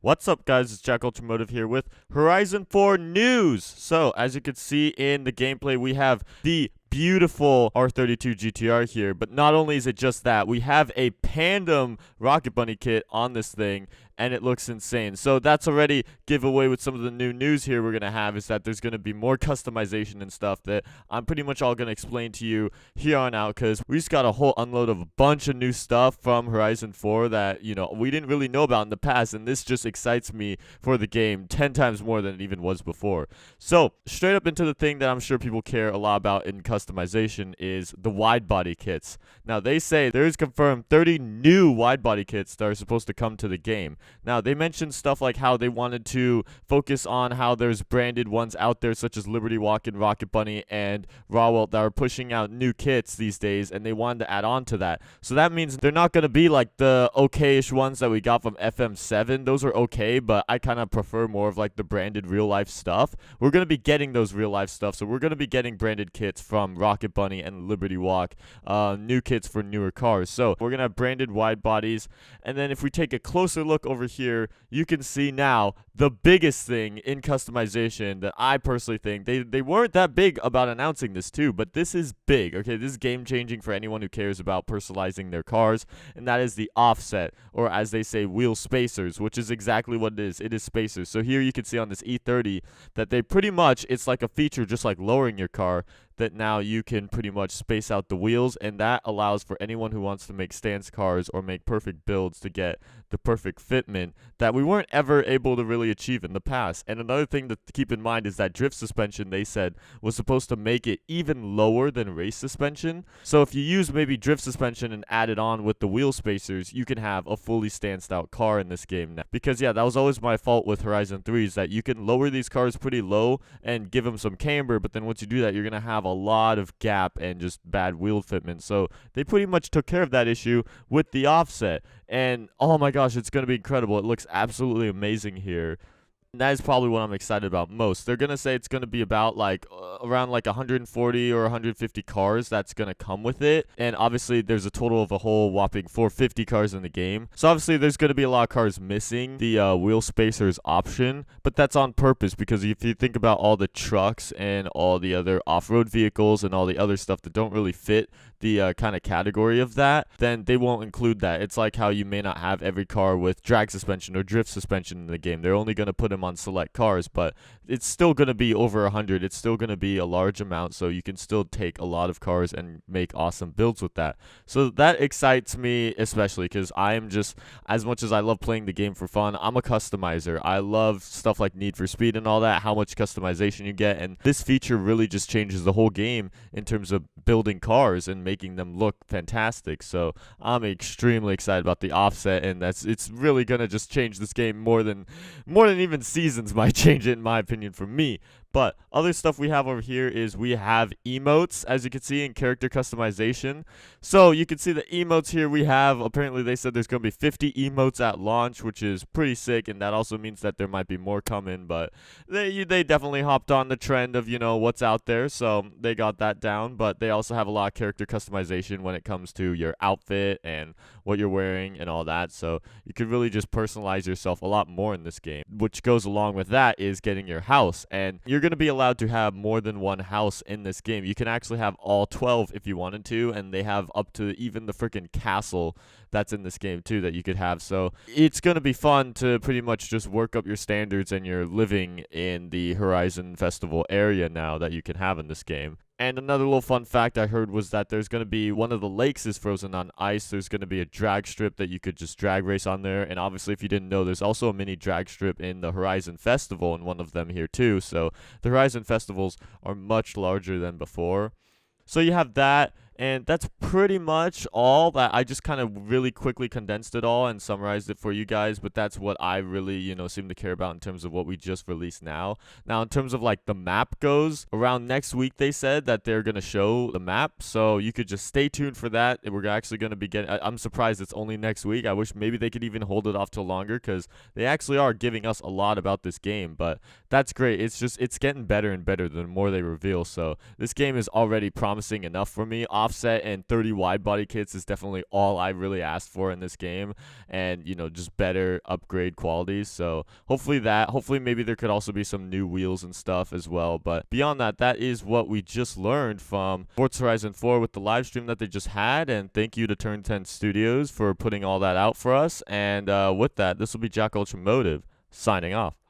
What's up, guys? It's JackUltraMotive here with Horizon 4 news. So, as you can see in the gameplay, we have the beautiful R32 GTR here, but not only is it just that, we have a Pandem Rocket Bunny kit on this thing, and it looks insane. So that's already giveaway with some of the new news here we're going to have, is that there's going to be more customization and stuff that I'm pretty much all going to explain to you here on out, because we just got a whole unload of a bunch of new stuff from Horizon 4 that, we didn't really know about in the past, and this just excites me for the game 10 times more than it even was before. So, straight up into the thing that I'm sure people care a lot about in customization is the wide body kits. Now, they say there is confirmed 30 new wide body kits that are supposed to come to the game. Now, they mentioned stuff like how they wanted to focus on how there's branded ones out there, such as Liberty Walk and Rocket Bunny and Rawwelt, that are pushing out new kits these days, and they wanted to add on to that. So that means they're not going to be like the okay-ish ones that we got from FM7. Those are okay, but I kind of prefer more of like the branded real-life stuff. We're going to be getting those real-life stuff, so we're going to be getting branded kits from Rocket Bunny and Liberty Walk, new kits for newer cars. So we're going to have branded wide bodies, and then if we take a closer look over here, you can see now the biggest thing in customization that I personally think, they weren't that big about announcing this too, but this is big, okay? This is game-changing for anyone who cares about personalizing their cars, and that is the offset, or as they say, wheel spacers, which is exactly what it is. It is spacers. So here you can see on this E30 that they pretty much, it's like a feature just like lowering your car, that now you can pretty much space out the wheels, and that allows for anyone who wants to make stance cars or make perfect builds to get the perfect fitment that we weren't ever able to really achieve in the past. And another thing to keep in mind is that drift suspension, they said, was supposed to make it even lower than race suspension. So if you use maybe drift suspension and add it on with the wheel spacers, you can have a fully stanced out car in this game now. Because yeah, that was always my fault with Horizon 3, is that you can lower these cars pretty low and give them some camber, but then once you do that, you're going to have a lot of gap and just bad wheel fitment. So they pretty much took care of that issue with the offset. And oh my gosh, it's going to be incredible. It looks absolutely amazing here. And that is probably what I'm excited about most. They're going to say it's going to be about like around like 140 or 150 cars that's going to come with it. And obviously there's a total of a whole whopping 450 cars in the game. So obviously there's going to be a lot of cars missing the wheel spacers option. But that's on purpose, because if you think about all the trucks and all the other off-road vehicles and all the other stuff that don't really fit the kind of category of that, then they won't include that. It's like how you may not have every car with drag suspension or drift suspension in the game. They're only going to put them on select cars, but it's still going to be over 100. It's still going to be a large amount, so you can still take a lot of cars and make awesome builds with that. So that excites me, especially because I am just, as much as I love playing the game for fun, I'm a customizer. I love stuff like Need for Speed and all that, how much customization you get, and this feature really just changes the whole game in terms of building cars and making them look fantastic. So I'm extremely excited about the offset, and it's really gonna just change this game more than even seasons might change it, in my opinion, for me. But other stuff we have over here is we have emotes, as you can see, in character customization. So you can see the emotes here we have. Apparently they said there's going to be 50 emotes at launch, which is pretty sick, and that also means that there might be more coming. But they definitely hopped on the trend of, what's out there, so they got that down. But they also have a lot of character customization when it comes to your outfit and what you're wearing and all that. So you could really just personalize yourself a lot more in this game. Which goes along with that is getting your house, and you're going to be allowed to have more than one house in this game. You can actually have all 12 if you wanted to, and they have up to even the freaking castle that's in this game too that you could have. So it's going to be fun to pretty much just work up your standards and your living in the Horizon Festival area now that you can have in this game. And another little fun fact I heard was that there's going to be, one of the lakes is frozen on ice. There's going to be a drag strip that you could just drag race on there. And obviously, if you didn't know, there's also a mini drag strip in the Horizon Festival, and one of them here too. So the Horizon Festivals are much larger than before. So you have that. And that's pretty much all that. I just kind of really quickly condensed it all and summarized it for you guys, but that's what I really, seem to care about in terms of what we just released now. Now, in terms of like the map goes, around next week they said that they're going to show the map, so you could just stay tuned for that. We're actually going to be getting, I'm surprised it's only next week. I wish maybe they could even hold it off till longer, because they actually are giving us a lot about this game, but that's great. It's getting better and better the more they reveal, so this game is already promising enough for me. Off offset and 30 wide body kits is definitely all I really asked for in this game, and just better upgrade qualities. So hopefully maybe there could also be some new wheels and stuff as well. But beyond that, that is what we just learned from Forza Horizon 4 with the live stream that they just had. And thank you to Turn 10 Studios for putting all that out for us. And with that, this will be JackUltraMotive signing off.